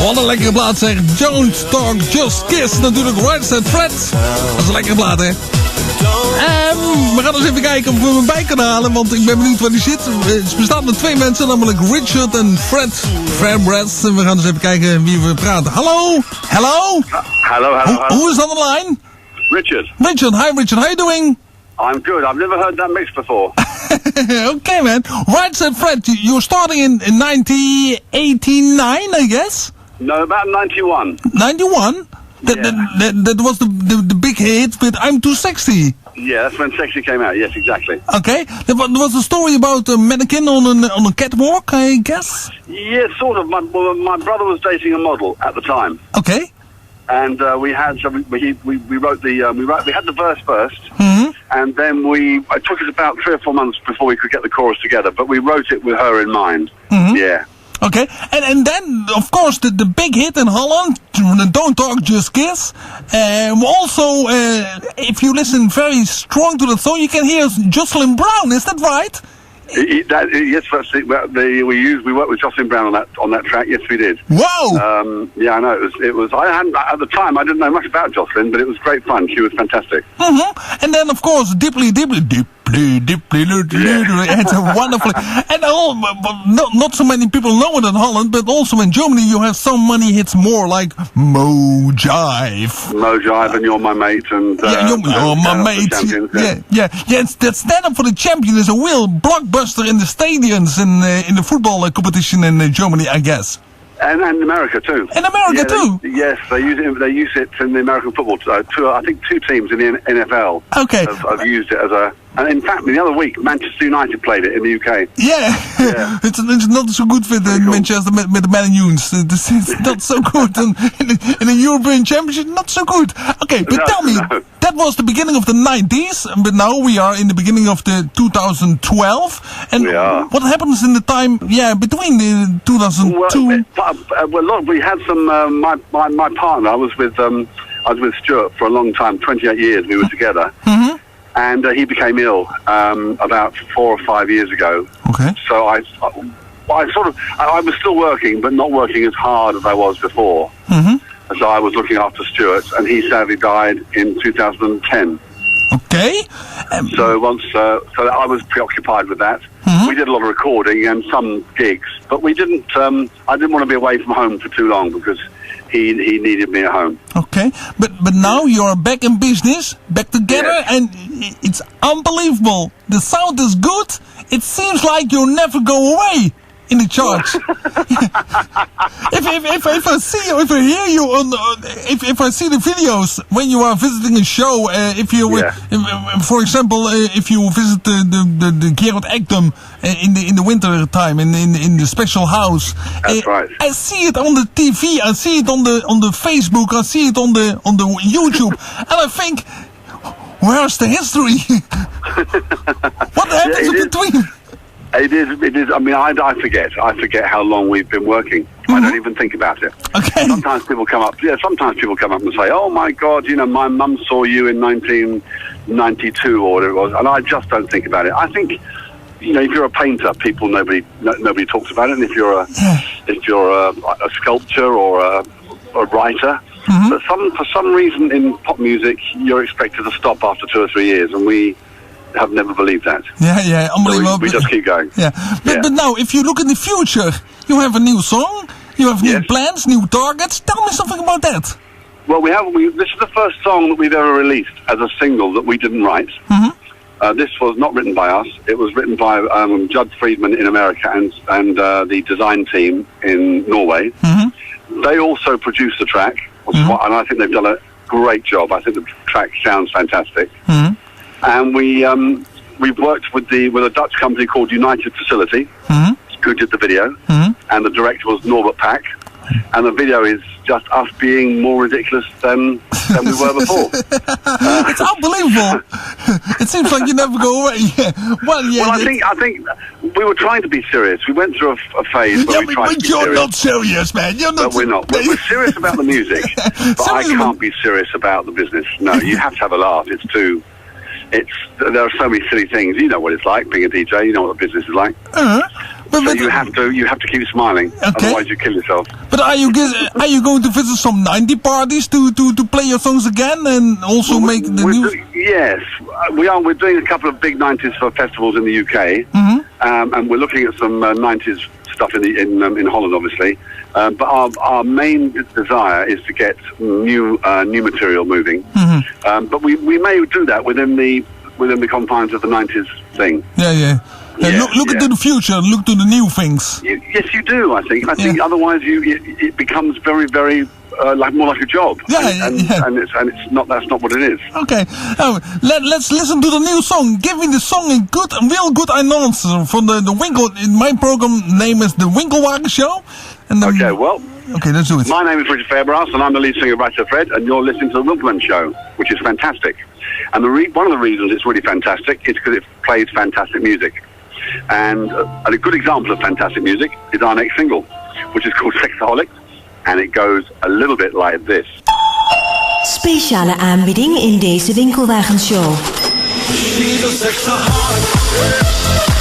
Wat een lekkere plaat zeg. Don't Talk, Just Kiss. Natuurlijk Right Said Fred. Dat is een lekkere plaat, hè. We gaan eens even kijken of we hem bij kunnen halen. Want ik ben benieuwd waar die zit. Het bestaat uit 2 mensen. Namelijk Richard en Fred. Fairbrass. En we gaan eens even kijken wie we praten. Hallo? Hello? Hello. Who is on the line? Richard. Richard. Hi Richard. How are you doing? I'm good. I've never heard that mix before. Okay, man. Right Said Fred. You're starting in 1989, I guess? No, about 91. 91? That was the big hit with I'm Too Sexy. Yeah, that's when Sexy came out. Yes, exactly. Okay. There was a story about a mannequin on a catwalk, I guess? Yeah, sort of. My brother was dating a model at the time. Okay. And we had we wrote we had the verse first, and then it took us about 3 or 4 months before we could get the chorus together. But we wrote it with her in mind. Yeah. Okay, and then of course the big hit in Holland, Don't Talk, Just Kiss. Also, if you listen very strong to the song, you can hear Jocelyn Brown. Is that right? Yes, that's it. We worked with Jocelyn Brown on that track. Yes, we did. Wow. Yeah, I know. It was. I hadn't at the time. I didn't know much about Jocelyn, but it was great fun. She was fantastic. And then of course, Dipply. It's a wonderful. And not so many people know it in Holland, but also in Germany you have so many hits more like Mo Jive. Mo Jive and You're My Mate and You're My Mate. Yeah. That Stand Up for the Champion is a real blockbuster in the stadiums in the football competition in Germany, I guess. And America too. In America too. Yes, they use it in the American football. I think 2 teams in the NFL. Okay. have used it as a. And in fact, the other week, Manchester United played it in the UK. Yeah. It's not so good with Manchester with the Man Unions. It's not so good in the European Championship. Not so good. Okay, but tell me, that was the beginning of the 90s, but now we are in the beginning of the 2012. And what happens in the time, between the 2002? Well, we had some. My partner, I was with Stuart for a long time, 28 years. We were together. And he became ill about 4 or 5 years ago. Okay. So I was still working, but not working as hard as I was before. So I was looking after Stuart, and he sadly died in 2010. Okay. So I was preoccupied with that. We did a lot of recording and some gigs, but we didn't. I didn't want to be away from home for too long because he needed me at home. Okay, but now you're back in business, back together, and it's unbelievable. The sound is good. It seems like you'll never go away in the charts. if I see you, if I hear you if I see the videos when you are visiting a show, for example, if you visit the Gerard Ekdom in the winter time in the special house, that's right. I see it on the TV, I see it on the Facebook, I see it on the YouTube, and I think, where's the history? What happens in between? It is. I mean, I forget how long we've been working. I don't even think about it. Okay. Sometimes people come up and say, "Oh my God, my mum saw you in 1992 or whatever it was," and I just don't think about it. I think, if you're a painter, nobody talks about it, and if you're a sculptor or a writer, but for some reason in pop music, you're expected to stop after 2 or 3 years, and we have never believed that. Yeah, unbelievable. So we just keep going. Yeah, but now, if you look in the future, you have a new song, you have new plans, new targets. Tell me something about that. Well, this is the first song that we've ever released as a single that we didn't write. This was not written by us. It was written by Judd Friedman in America and the design team in Norway. They also produced the track, and I think they've done a great job. I think the track sounds fantastic. And we've worked with a Dutch company called United Facility, who did the video, and the director was Norbert Pack, and the video is just us being more ridiculous than we were before. It's unbelievable. It seems like you never go away. Well, I think we were trying to be serious. We went through a phase where we tried to be serious. You're not serious, man. You're not. But we're not. We're serious about the music, but I can't be serious about the business. No, you have to have a laugh. There are so many silly things. You know what it's like being a DJ. You know what the business is like. So you have to keep smiling. Otherwise you kill yourself. But But are you going to visit some 90 parties to play your songs again and also make the new? Yes, we are. We're doing a couple of big 90s festivals in the UK, and we're looking at some 90s stuff in Holland, obviously. But our main desire is to get new material moving. But we may do that within the confines of the 90s thing. Yeah. Look into the future. Look to the new things. Yes, you do. I think otherwise it becomes very, very more like a job. And it's not. That's not what it is. Okay. Let's listen to the new song. Give me the song in real good announcer from the Winkel. My program name is the Winkelwagenshow. Okay, let's do it. My name is Richard Fairbrass, and I'm the lead singer of Ratchet Fred, and you're listening to the Winkelwagenshow, which is fantastic. And one of the reasons it's really fantastic is because it plays fantastic music. And a good example of fantastic music is our next single, which is called Sexaholics, and it goes a little bit like this. Speciale aanbieding in deze Winkelwagenshow. She's a sexaholic.